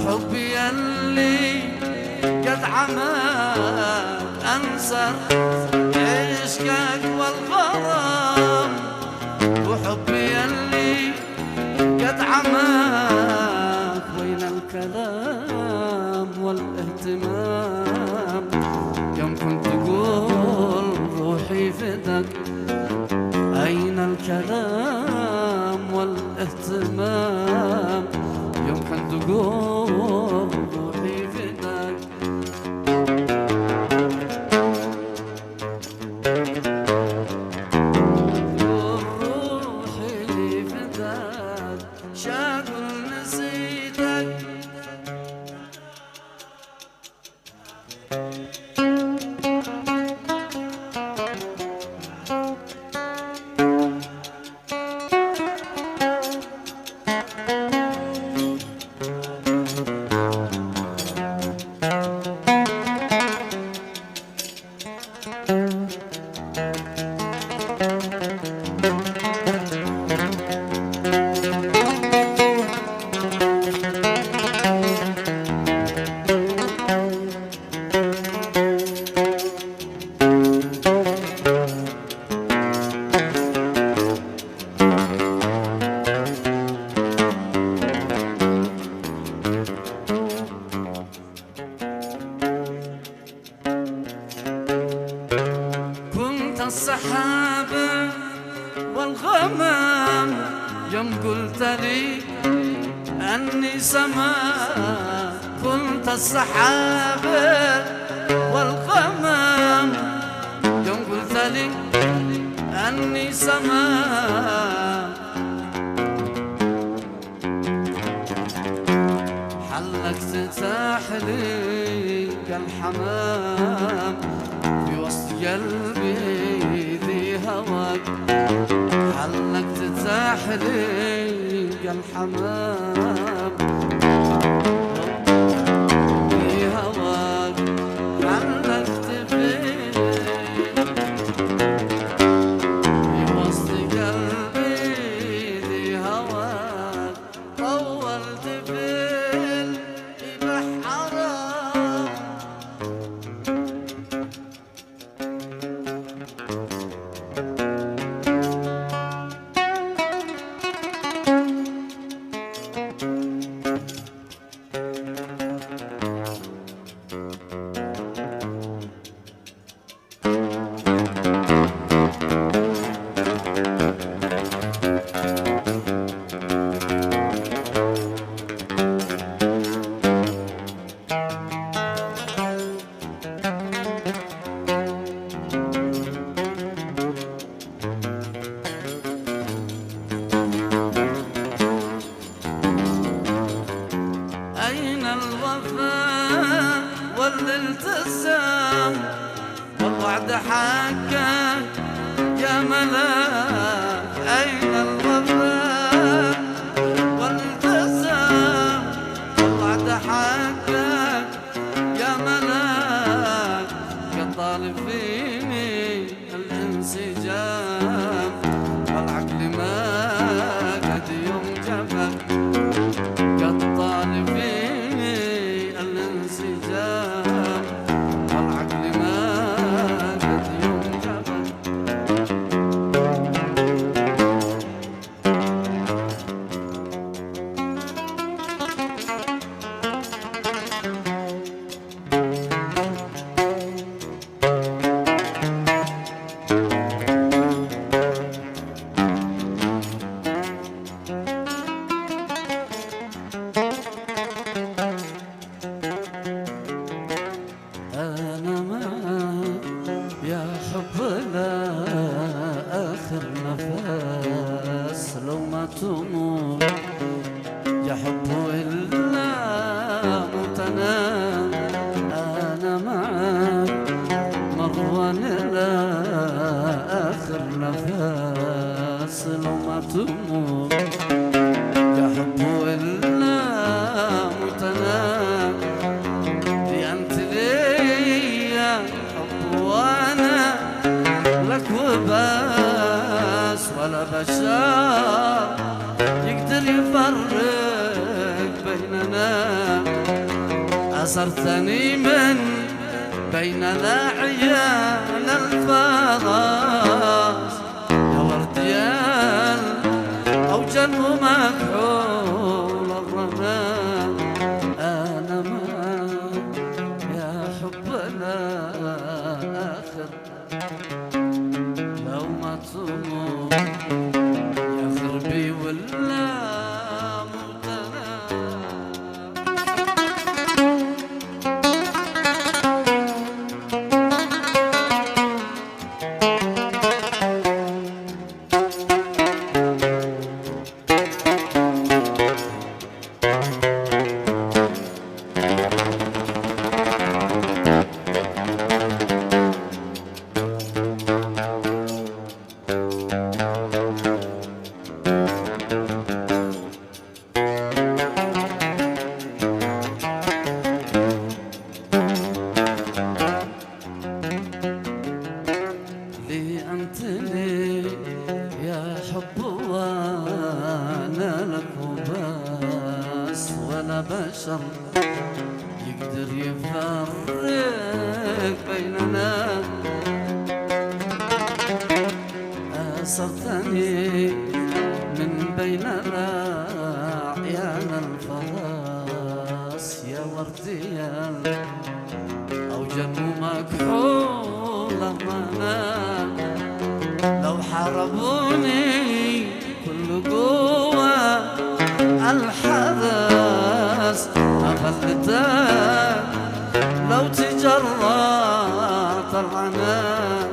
وحبي اللي قد عماك أنسى عشقك والغرام، وحبي اللي قد عماك وين الكلام والاهتمام، يوم كنت تقول روحي فدك، أين الكلام والاهتمام، يوم كنت تقول روحي فدك. روحي فدك شاغل نسيتك، السحابة والغمام، يوم قلت لي أني سماء، كنت السحابة والغمام، يوم قلت لي أني سماء، حلك تحليق الحمام في وسط قلبي ذي هواك، حلك تحليق الحمام في هواك، حلك تفيد في وسط قلبي ذي هواك، طولت في البحر والالتزام والوعد حقك يا ملاك، أين الوفاء والالتزام والوعد حقك يا ملاك، قد طالب فيني الانسجام والعقل ما قد يوم جفك، قد طالب فيني الانسجام والعقل ما قد يوم جفك. أنا معك يا حب لا آخر نفس، لو ما تموت يا حب إلا موتنا، أنا معك مروان لا آخر نفس، لو ما تموت يا حب إلا موتنا، أنت لي حب وأنا لك وبس، ولا بشر يقدر يفرق بيننا، أسرتني من بين الأعيان الفراس يا ورديان أو جنب مكحول الرمال. أنا ما يا حبنا آخر لو ما تموت يا خربي ولا موتنا. يا حب وانا لك وبس ولا بشر يقدر يفرق بيننا. أسرتني من بين الأعيان الفراس يا ورديان أو جنب مكحول الرمال. لو حاربوني كل قوة الحدث ما خلتك لو تجرأت العنان.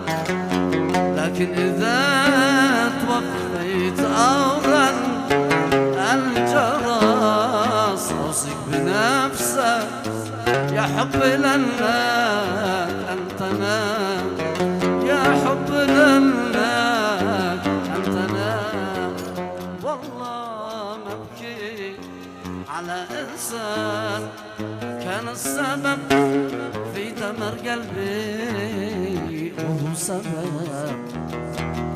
لكن إذا توفيت أورا الجرس أوصيك بنفسك يا حب لنك أنتنا يا حب لنك أنتنا. والله ما أبكي على إنسان كان السبب في دمر قلبي وهو سبب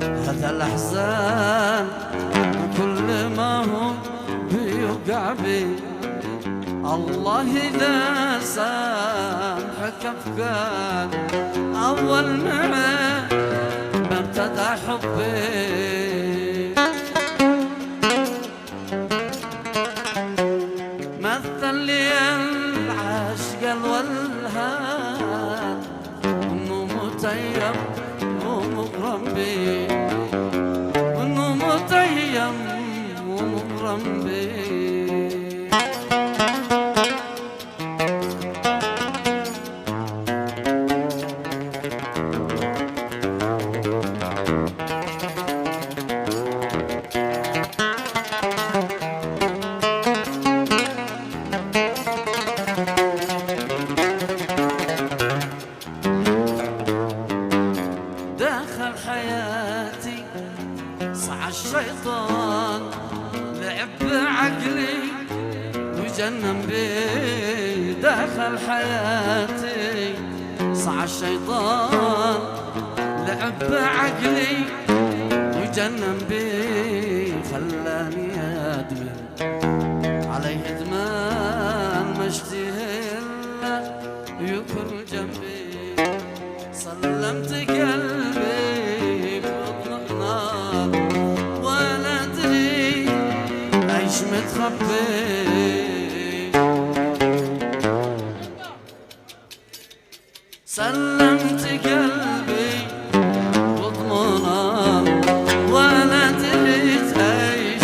هذا الأحزان كل ما هو بيوقع بي. الله إذا سامحك أفكار أول ما ابتدى حبي. مثل لي العشق والهان إنه متيم ومغرم بي إنه متيم ومغرم بي. دخل حياتي صع الشيطان لعب بعقلي وجنن بي. دخل حياتي صع الشيطان لعب بعقلي وجنن بي. خلاني أدمن عليه إدمان ما اشتهي إلا يكون جنبي. سلمت قلبي ببطن نار ولا أدري أيش متخبي. سلمت قلبي ببطن نار ولا أدري أيش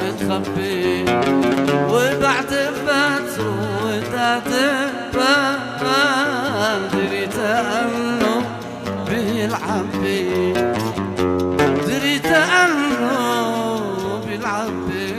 متخبي. وبعد فترة ودعت دريت أنه بيلعب بي دريت أنه بيلعب بي.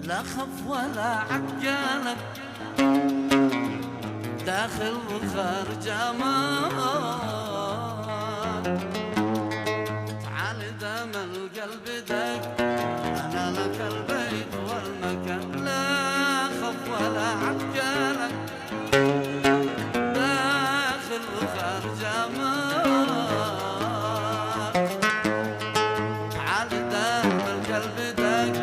لا خف ولا عجالك داخل وخارج امان تعال دام القلب دق انا لك البيت والمكان لا خف ولا عجالك داخل وخارج امان تعال دام القلب دق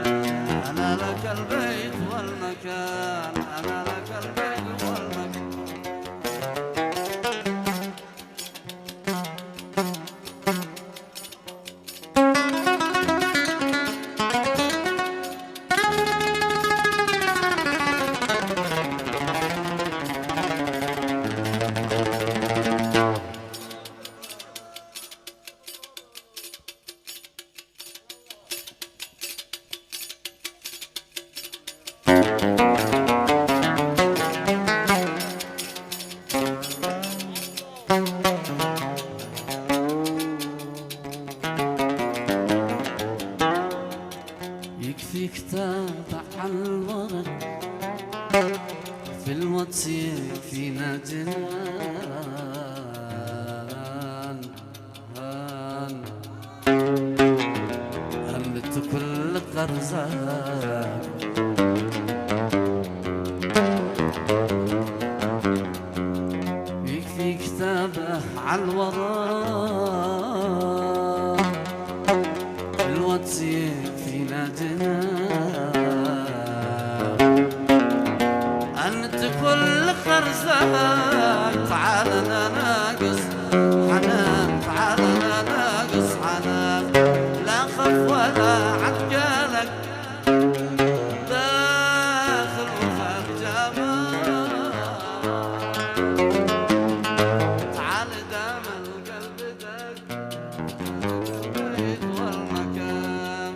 انا لك البيت والمكان انا لك البيت والمكان يكفيك تابع الورق في الواتس يكفينا جنان همت كل غرزك يكفيك تابع الورق في الواتس يكفينا أنت كل خرزك تعال أنا ناقص حنان تعال أنا ناقص حنان لا خف ولا عجالك داخل وخارج أمان تعال دام القلب دق البيت والمكان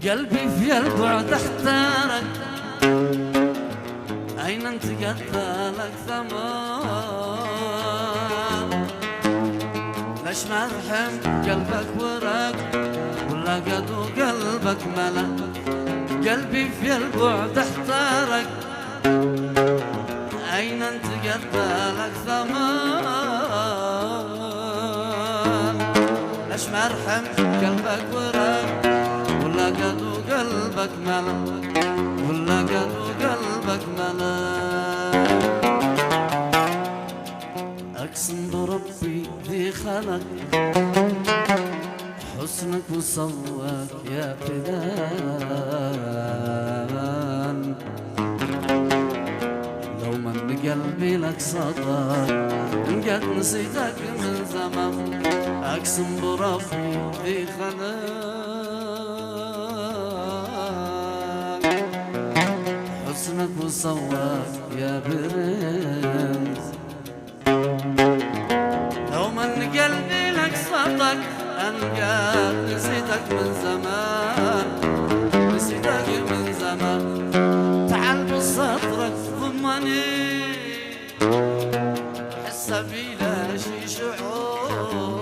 قلبي في البعد احتارك أين انت قتالك ثمان ليش ما رحم قلبك ورق ولا قدو قلبك ملا قلبي في البعد احتارك أين انت قتالك ثمان ليش ما رحم قلبك ورق ولا قدو قلبك ملا ولا قدو قلبك ملا أقسم بربي ذي خلق حسنك وسواك يا فدان لو من قلبي لك صدى قد نسيتك من زمان أقسم بربي ذي خلق حسنك وسواك يا برنس لو من قلبي لك صدق أنقاد نسيتك من زمان نسيتك من زمان تعال بصدرك ضمني حس بلا شي شعور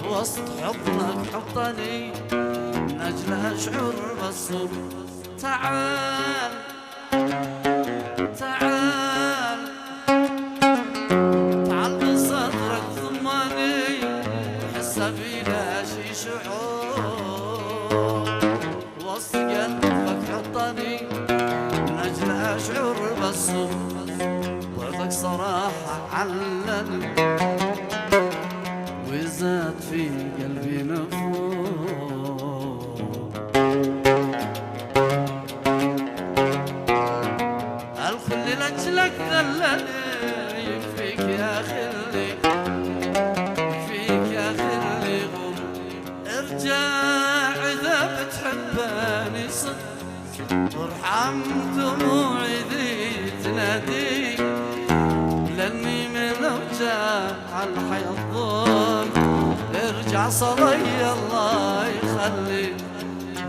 وسط حضنك حطني من أجل أشعر بالسرور تعال تعال تعال بصدرك ضمني حس بلا شي شعور وسط قلبك حطني من أجل أشعر بالسرور وعدك صراحة علل وزاد في قلبي نفور ذلني يكفيك يا خلي يكفيك يا خلي ارجع إذا بتحبني صدق وارحم دموعي ذي تناديك لاني من اوجاع الحياة الظل ارجع صلي الله يخليك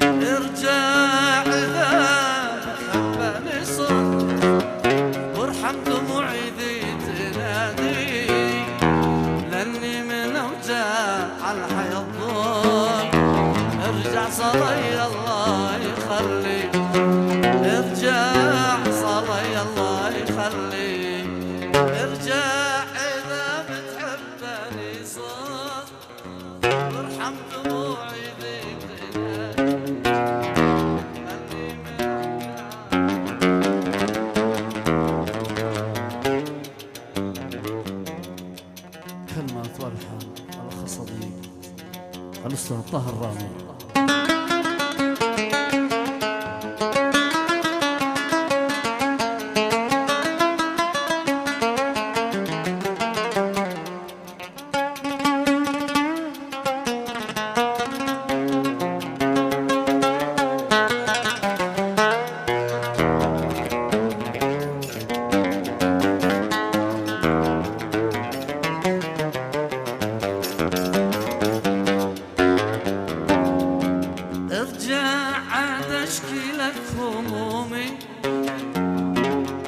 ارجع إذا بتحبني صدق وارحم دموعي ذي تناديك لاني من اوجاع الحياة الظل ارجع صلي الله يخليك ارجع صلي الله يخليك ارجع إذا بتحبني صدق وارحم دموعي ذيك كلمات والحان الخصبي الأستاذ طاهر رامي. همومي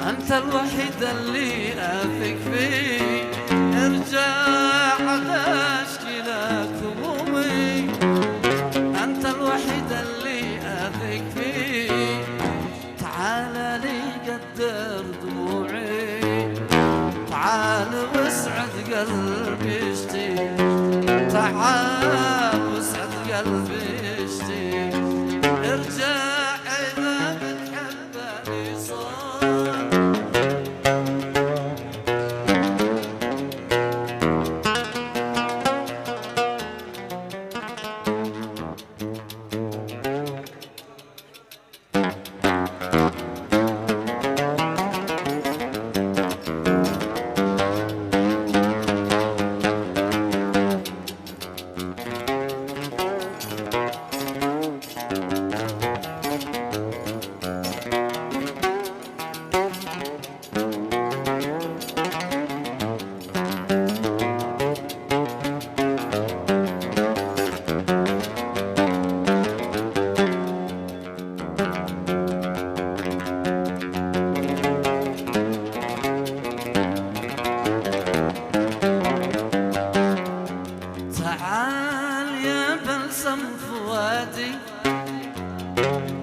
أنت الوحيد اللي أثق فيه ارجع أشكي لك همومي أنت الوحيد اللي أثق فيه تعال لي قدر دموعي تعال واسعد قلبي اشتي تعال واسعد قلبي اشتي ارجع إذا بتحبني صار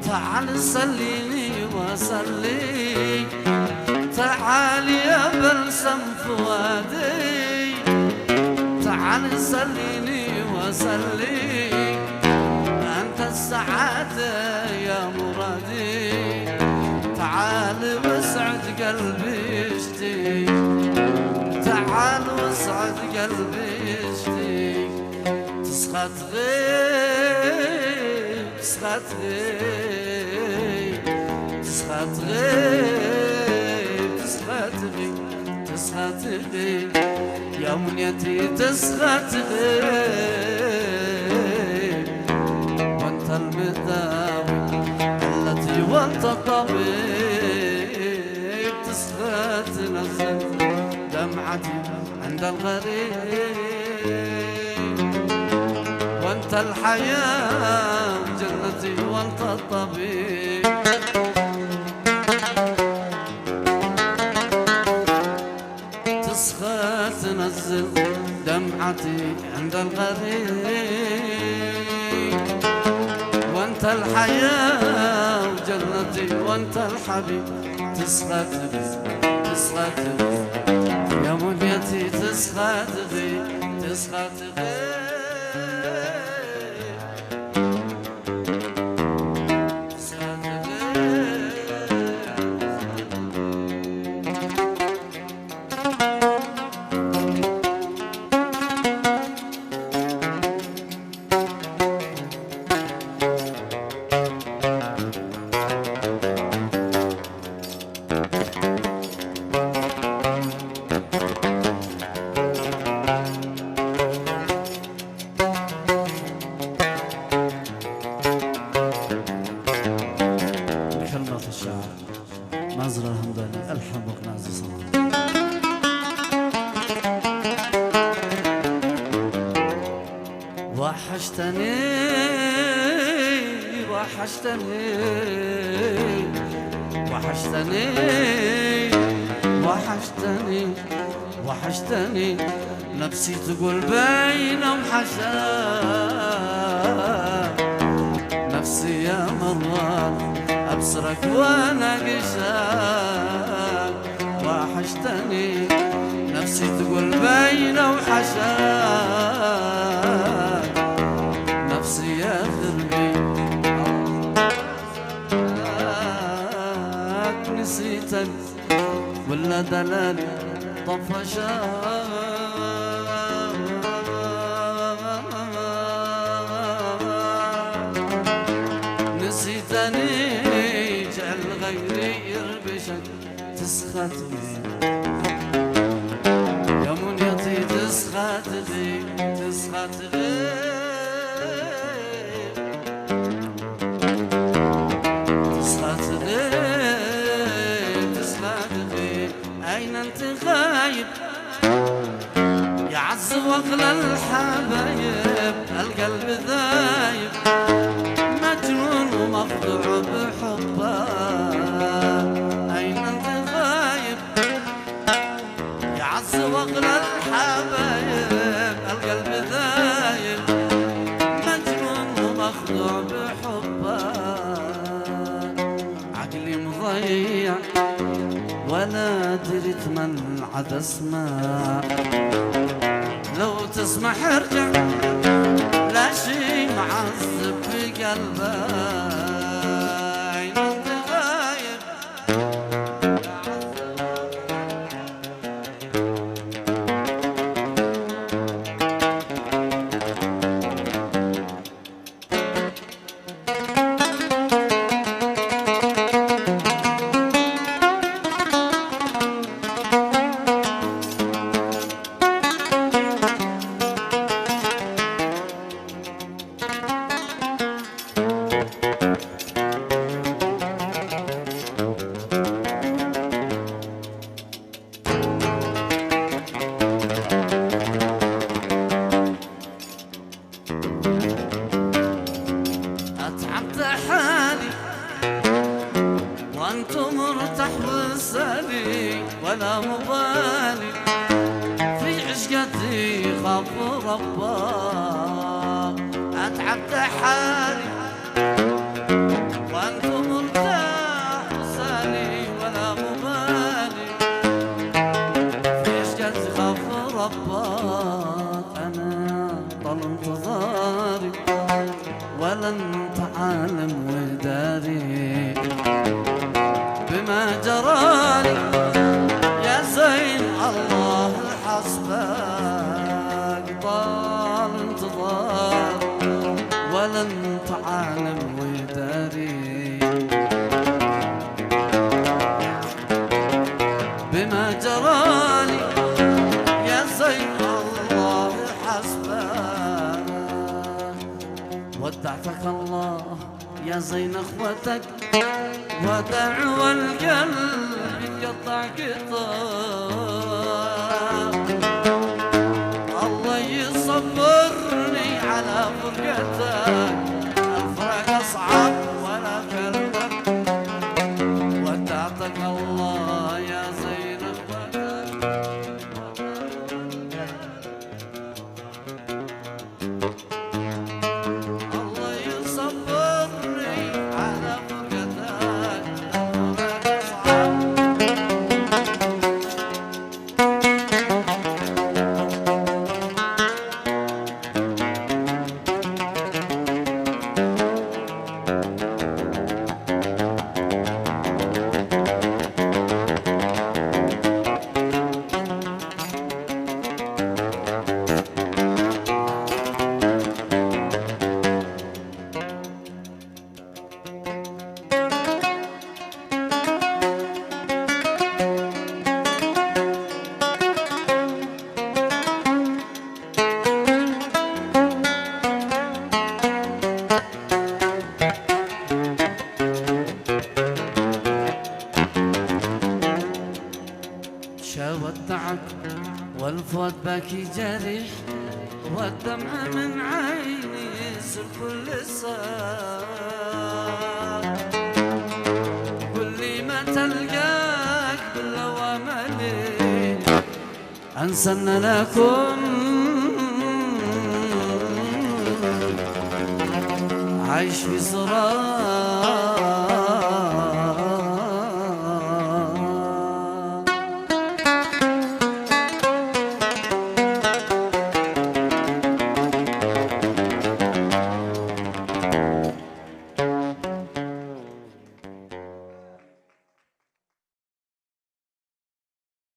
تعال صليني وصلي تعال يا بلسم فؤادي تعال صليني وصلي أنت السعادة يا مرادي تعال واسعد قلبي اشتي تعال واسعد قلبي اشتي تسخط غيب تسخط غيب تسخط غيب تسخط غيب تسخط غيب يا منيتي تسخط غيب وانت المداوي التي وانت الطبيب تسخط نزل دمعتي عند الغريب وانت الحياة جنتي وانت الطبيب تسخر تنزل دمعتي عند الغريب وانت الحياة وجنتي وانت الحبيب تسخر تسخر يا منيتي تسخر تسخر لغة الشعر ناظر الهمداني الحمق نازل صلاة. وحشتني وحشتني وحشتني وحشتني وحشتني نفسي تقول بين وحشاك نفسي يا مرات أبصرك وأنا قشاك وحشتني نفسي تقول بين وحشاك نفسي يا خربي نسيتك ولا دلالي طفشاك نسيتني جعل غيري يربشك تسخطني يا منيتي تسخطني تسخطني تسخطني تسخطني أين أنت غايب يا عز واغلى الحبايب القلب ذايب مجنون ومخدوع بحبك أين أنت غايب يا عز واغلى الحبايب القلب ذايب مجنون ومخدوع بحبك عقلي مضيع ولا دريت من عاد اسمع لو تسمح ارجع لا شي معذب في قلبك عين انت غايب وانت مرتاح وسالي ولا مبالي في عشقتي خاف ربك اتعبت حالي وانت مرتاح وسالي ولا مبالي في عشقتي خاف ربك انا طال انتظاري ولا انت عالم وداري بما جرالي يا زين الله حسبك طال انتظار ولا انت عالم وداري بما جرالي يا زين الله حسبك ودعتك الله يا زين اخوتك ودع والقلب يقطع قطار الله يصبرني على فرقتك الفرق اصعب ولا كلمك ودعتك الله يا زين الله يصبرني على فرقتك دمعك والفؤاد باكي جريح، والدمع من عيني يسر كل ساعة. كل ما تلقاك بالأوامل أنسى أن لكم عايش في صراع